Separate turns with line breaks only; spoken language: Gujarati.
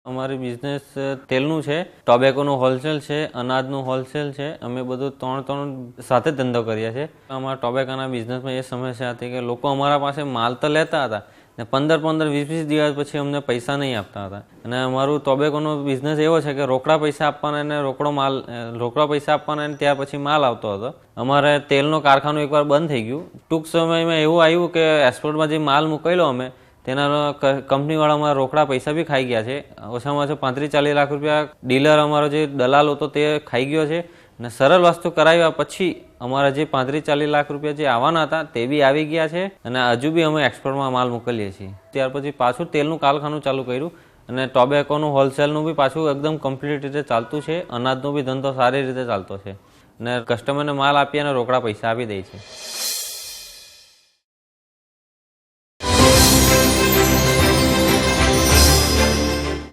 અમારી બિઝનેસ તેલનું છે, ટોબેકોનું હોલસેલ છે, અનાજનું હોલસેલ છે. અમે બધું ત્રણ સાથે ધંધો કરીએ છીએ. અમારા ટોબેકોના બિઝનેસમાં એ સમસ્યા હતી કે લોકો અમારા પાસે માલ તો લેતા હતા ને 15 20 દિવસ પછી અમને પૈસા નહીં આપતા હતા. અને અમારું ટોબેકોનો બિઝનેસ એવો છે કે રોકડા પૈસા આપવાના અને રોકડા પૈસા આપવાના અને ત્યાર પછી માલ આવતો હતો. અમારે તેલનો કારખાનું એકવાર બંધ થઈ ગયું. ટૂંક સમયમાં એવું આવ્યું કે એક્સપોર્ટમાં જે માલ મોકલ્યો અમે તેના કંપનીવાળા અમારા રોકડા પૈસા બી ખાઈ ગયા છે. ઓછામાં ઓછા 35-40 લાખ રૂપિયા ડીલર અમારો જે દલાલ હતો તે ખાઈ ગયો છે. અને સરળ વસ્તુ કરાવ્યા પછી અમારા જે 35-40 લાખ રૂપિયા જે આવવાના હતા તે બી આવી ગયા છે. અને હજુ બી અમે એક્સપોર્ટમાં માલ મોકલીએ છીએ. ત્યાર પછી પાછું તેલનું કારખાનું ચાલુ કર્યું અને ટોબેકોનું હોલસેલનું બી પાછું એકદમ કમ્પ્લીટ રીતે ચાલતું છે. અનાજનો બી ધંધો સારી રીતે ચાલતો છે અને કસ્ટમરને માલ આપી અને રોકડા પૈસા આપી દે છે.